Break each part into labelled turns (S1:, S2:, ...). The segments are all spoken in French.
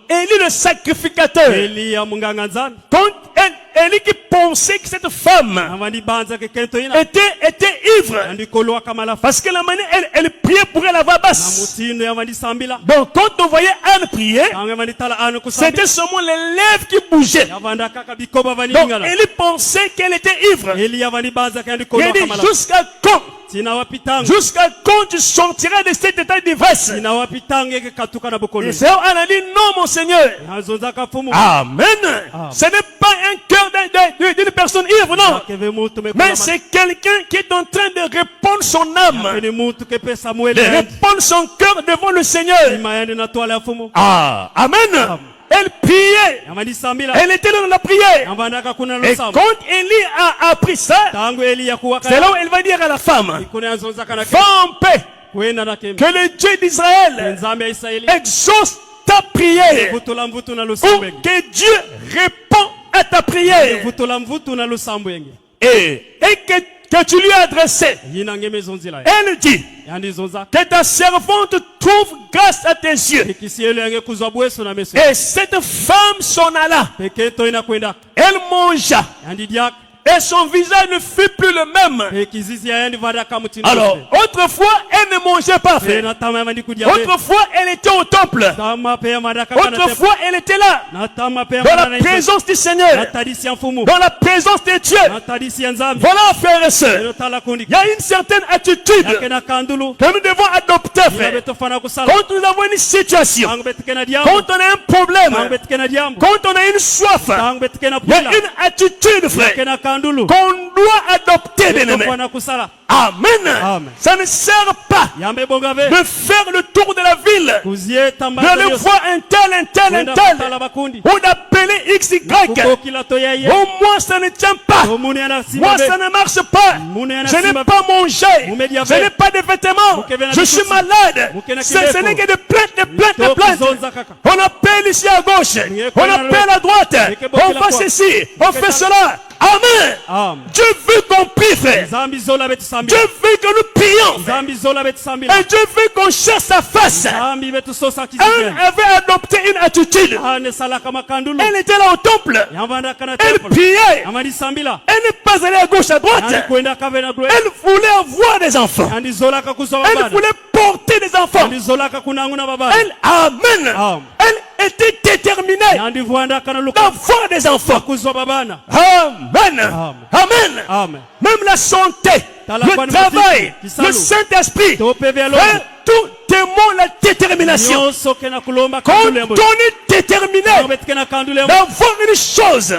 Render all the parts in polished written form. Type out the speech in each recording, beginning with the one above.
S1: Élie le sacrificateur, quand Élie qui pensait que cette femme était ivre, parce que la manière elle priait pour elle à voix basse. Donc quand on voyait Anne prier, c'était seulement les lèvres qui bougeaient. Donc Élie pensait qu'elle était ivre. Il dit jusqu'à quand? Jusqu'à quand tu sortiras de cet état d'ivresse? Et Seigneur Anne a dit non mon Seigneur. Amen. Ce n'est pas un cœur d'une personne ivre, non. Mais c'est quelqu'un qui est en train de répandre son âme, de répandre son cœur devant le Seigneur. Amen. Elle priait. Elle était dans la prière. Et quand Élie a appris ça, c'est là où elle va dire à la femme, va en paix, que le Dieu d'Israël exauce ta prière, ou que Dieu répond à ta prière, et que tu lui as adressé. Elle dit que ta servante trouve grâce à tes yeux. Et cette femme s'en alla. Elle mangea. Et son visage ne fut plus le même. Alors, autrefois, elle ne mangeait pas. Autrefois, elle était au temple. Autrefois, elle était là. Dans la présence du Seigneur. Dans la présence de Dieu. Voilà, frères et sœurs. Il y a une certaine attitude que nous devons adopter, frère. Quand nous avons une situation, quand on a un problème, quand on a une soif, il y a une attitude, frère, qu'on doit adopter, bien-aimé. Amen. Ça ne sert pas de faire le tour de la ville, d'aller voir un tel, ou d'appeler XY. Au moins ça ne tient pas. Moi ça ne marche pas. Je n'ai pas mangé. Je n'ai pas de vêtements. Je suis malade. Ce n'est que de plaintes. On appelle ici à gauche. On appelle à droite. On fait ceci. On fait cela. Amen. Dieu veut qu'on prie, frère. Dieu veut que nous prions. Et Dieu veut qu'on cherche sa face. Elle avait adopté une attitude. Elle était là au temple. Elle priait. Elle n'est pas allée à gauche, à droite. Elle voulait avoir des enfants. Elle voulait porter des enfants. Amen. Elle était déterminée d'avoir des enfants. Amen. Amen. Même la santé, le travail, le Saint-Esprit, tout témoigne la détermination. Quand on est déterminé d'avoir une chose,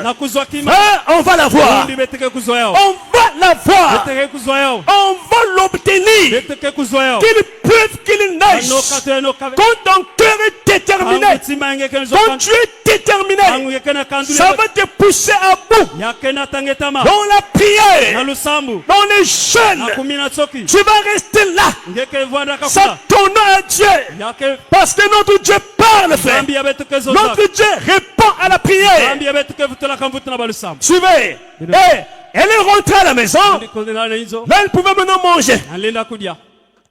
S1: on va la voir. On va la voir. On va l'obtenir. Qu'il pleuve, qu'il neige. Quand ton cœur est déterminé, quand tu es déterminé, ça va te pousser à bout. Dans la prière, dans les jeûnes, tu vas rester là. Ça tourne à Dieu. Parce que notre Dieu parle, frère. Notre Dieu répond à la prière. Suivez. Elle est rentrée à la maison. Là, elle pouvait maintenant manger.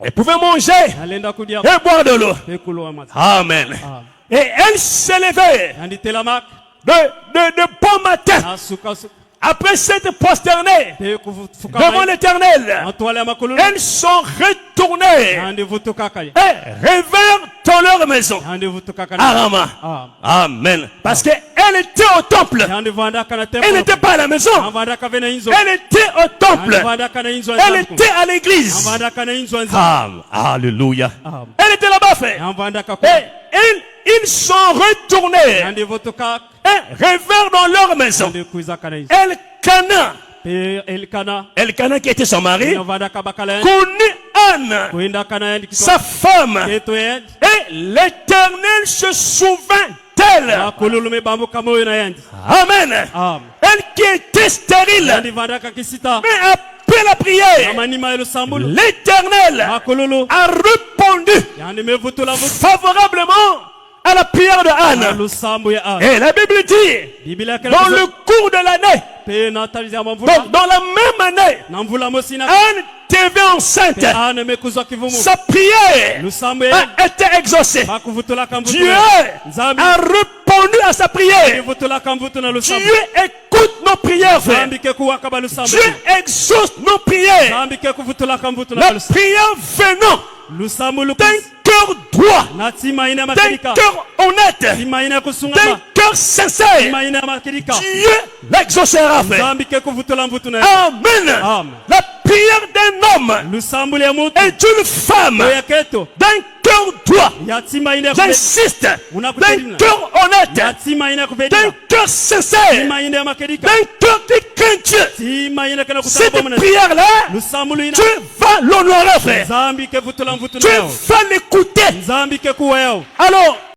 S1: Elle pouvait manger et boire de l'eau. Amen. Et elle s'est levée de bon matin. Après s'être prosternée devant l'Éternel, elles sont retournées et révèrent dans leur maison à Rama. Amen. Parce qu'elle était au temple. Elle n'était pas à la maison. Elle était au temple. Elle était à l'église. Alléluia. Elle était là-bas, frère. Et ils sont retournés et révèrent dans leur maison. Elkana qui était son mari, connut Anne, sa femme, et l'Éternel se souvint d'elle. Amen. Elle qui était stérile, mais après la prière, l'Éternel a répondu favorablement à la prière de Anne. Et la Bible dit, dans le cours de l'année, dans la même année, Anne devait enceinte, sa prière a été exaucée. Dieu a répondu à sa prière. Dieu écoute nos prières, frère. Dieu exauce nos prières. La prière venant d'un cœur droit, d'un cœur honnête, d'un cœur sincère, Dieu l'exaucera, frère. Amen. La prière d'un homme et d'une femme d'un cœur droit, j'insiste, d'un cœur honnête, d'un cœur sincère, d'un cœur qui craint Dieu. Cette prière-là, tu vas l'honorer, frère. Tu vas l'écouter. Alors,